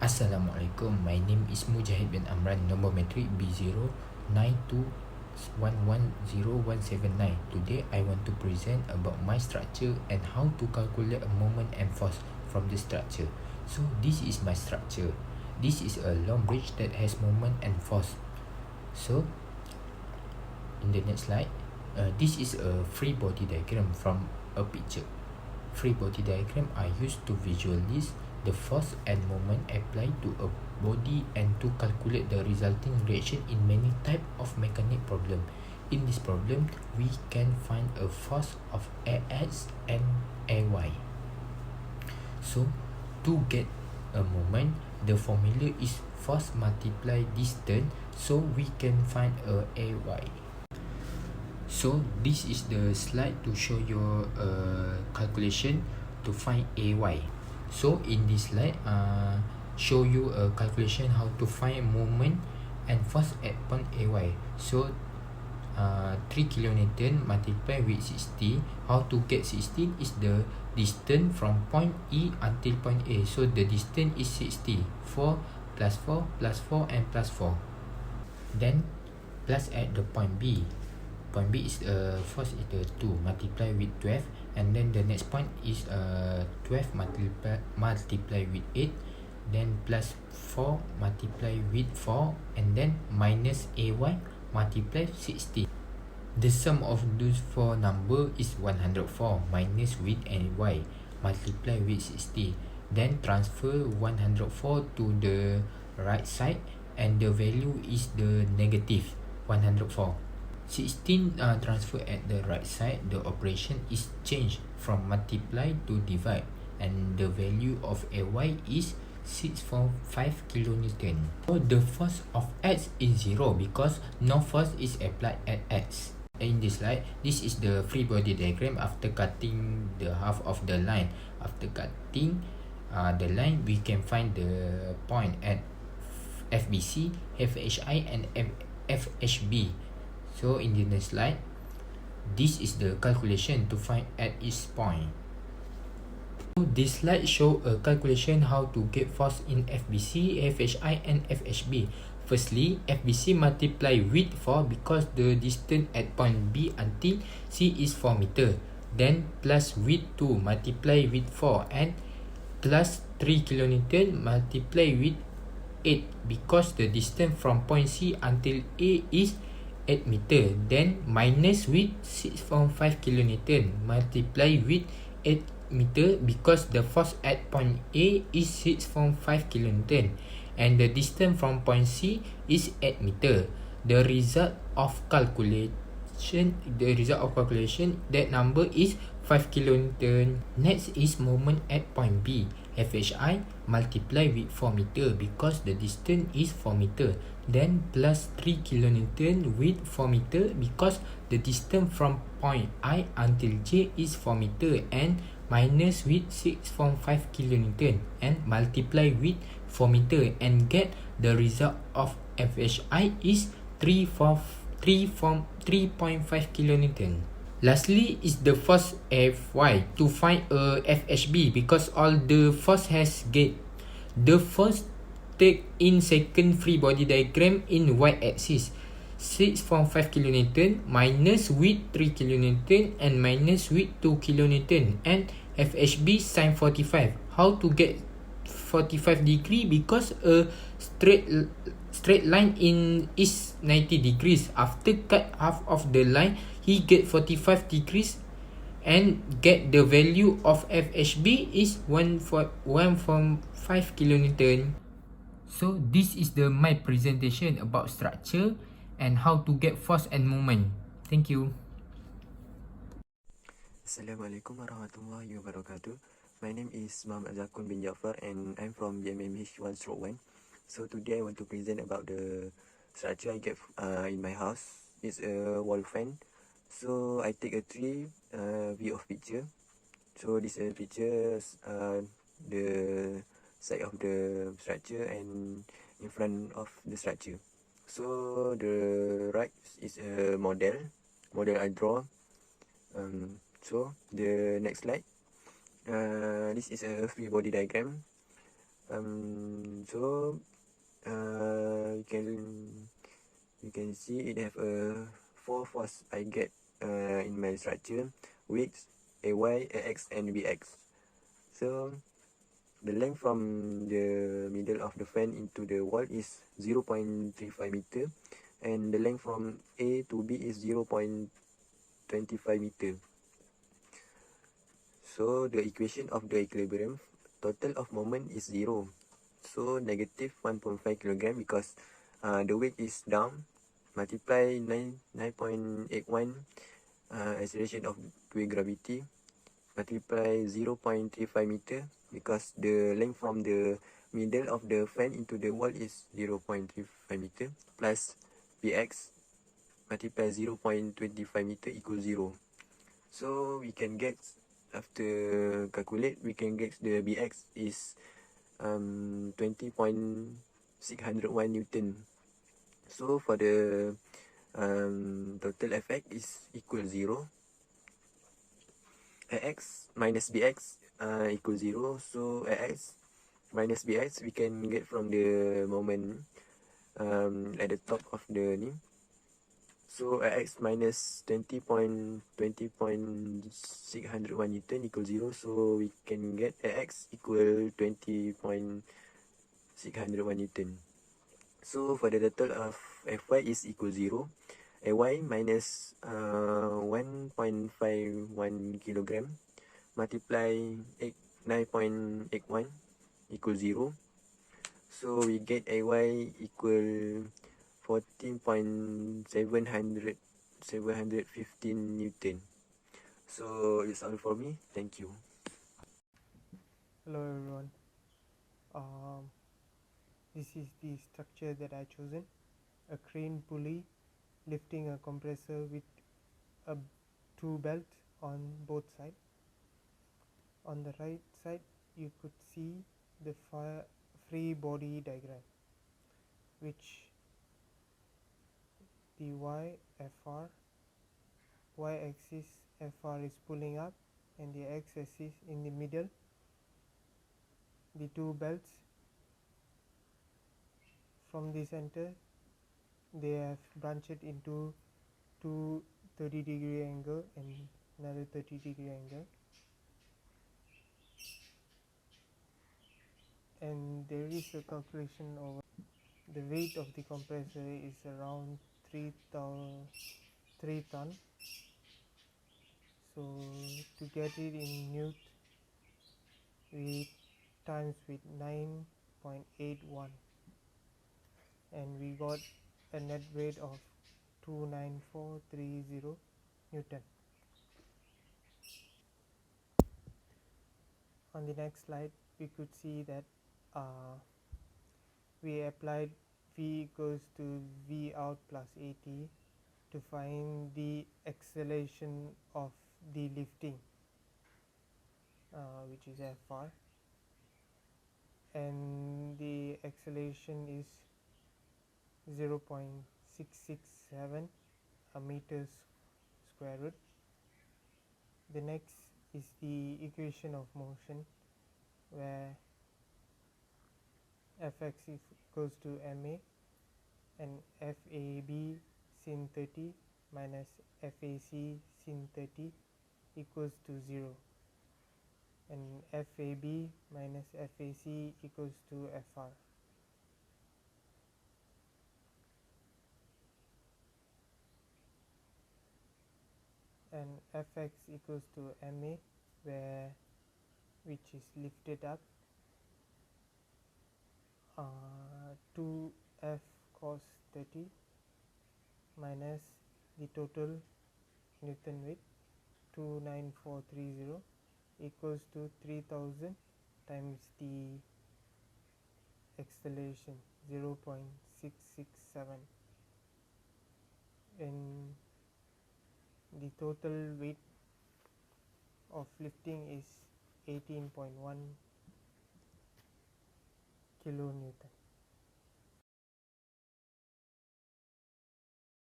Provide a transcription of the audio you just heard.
Assalamualaikum, my name is Mujahid bin Amran, nombor metrik B0921110179. Today I want to present about my structure and how to calculate a moment and force from the structure. So this is my structure. This is a long bridge that has moment and force. So in the next slide, this is a free body diagram from a picture. Free body diagram are used to visualize the force and moment applied to a body and to calculate the resulting reaction in many type of mechanic problem. In this problem, we can find a force of Ax and Ay. So to get a moment, the formula is force multiply distance, so we can find a Ay. So this is the slide to show your calculation to find Ay. So in this slide, show you a calculation how to find moment and force at point Ay. So 3 kilonewton multiplied with 60. How to get 16 is the distance from point E until point A. So the distance is 60. 4 plus 4 plus 4 and plus 4. Then plus at the point B. Point B is force is the 2 multiply with 12, and then the next point is 12 multiply with 8, then plus 4 multiply with 4, and then minus Ay multiply 60. The sum of those four number is 104 minus with Ay multiply with 60. Then transfer 104 to the right side, and the value is the negative 104. 16 transfer at the right side, the operation is changed from multiply to divide, and the value of Ay is 645 kilonewton. So the force of X is 0 because no force is applied at X. In this slide, this is the free body diagram after cutting the half of the line. After cutting the line, we can find the point at FBC, FHI and FHB. So in the next slide, this is the calculation to find at each point. So this slide show a calculation how to get force in FBC, FHI and FHB. Firstly, FBC multiply with 4 because the distance at point B until C is 4 meter. Then plus with 2 multiply with 4 and plus 3 kilonewton multiply with 8 because the distance from point C until A is 8 meter. Then minus with 6.5 kilonewton multiply with 8 meter because the force at point A is 6.5 kilonewton and the distance from point C is 8 meter. The result of calculation that number is 5 kilonewton. Next is moment at point B. FHI multiply with 4 meter because the distance is 4 meter. Then plus 3 kilonewton with 4 meter because the distance from point I until J is 4 meter, and minus with 6.5 kilonewton and multiply with 4 meter and get the result of FHI is 3.5 kilonewton. Lastly is the force Fy to find a FHB because all the force has get the force take in second free body diagram in y-axis 6.5 kilonewton minus with 3 kilonewton and minus with 2 kilonewton and FHB sin 45. How to get 45 degree because a straight line in is 90 degrees. After cut half of the line, he get 45 degrees and get the value of FHB is 1.5 kilonewton. So this is my presentation about structure and how to get force and moment. Thank you. Assalamualaikum warahmatullahi wabarakatuh. My name is Muhammad Zakun bin Jafar and I'm from BMMA1333. So today I want to present about the structure I get in my house. It's a wall fan. So I take a tree view of picture. So this picture the side of the structure and in front of the structure. So the right is a model I draw. So the next slide, this is a free body diagram. So you can see it have a 4 force I get in my structure, width, AY, AX and BX. So the length from the middle of the fan into the wall is 0.35 meter, and the length from A to B is 0.25 meter. So the equation of the equilibrium, total of moment is 0. So negative 1.5 kilogram because the weight is down, multiply 9.81 acceleration of gravity, multiply 0.35 meter because the length from the middle of the fan into the wall is 0.35 meter, plus Px multiply 0.25 meter equals 0. So we can get, after calculate, we can get the Bx is 20.601 Newton. So for the total effect is equal 0. Ax minus Bx equals 0. So Ax minus Bx we can get from the moment at the top of the ni. So Ax minus 20.601 Newton equals 0. So we can get Ax equal 20.601 Newton. So for the total of Fy is equal 0. Ay minus 1.51 kilogram multiply 9.81 equal 0. So we get Ay equal 14.715 Newton. So it's all for me. Thank you. Hello everyone. Um, this is the structure that I chosen: a crane pulley lifting a compressor with a two belts on both sides. On the right side, you could see the free body diagram, which the y-axis Fr is pulling up, and the x-axis in the middle. The two belts from the center, they have branched into two 30-degree angle and another 30-degree angle, and there is a calculation over the weight of the compressor is around 3 ton. So to get it in newt, we times with 9.81, and we got a net weight of 29430 Newton. On the next slide, we could see that we applied V equals to V out plus AT to find the acceleration of the lifting, which is Fr, and the acceleration is 0.667 meters square root. The next is the equation of motion, where Fx is equals to ma, and Fab sin 30 minus Fac sin 30 equals to 0, and Fab minus Fac equals to Fr. And Fx equals to ma, which is lifted up, 2F cos 30 minus the total Newton weight 29430 equals to 3000 times the acceleration 0.667, and the total weight of lifting is 18.1 kilonewton.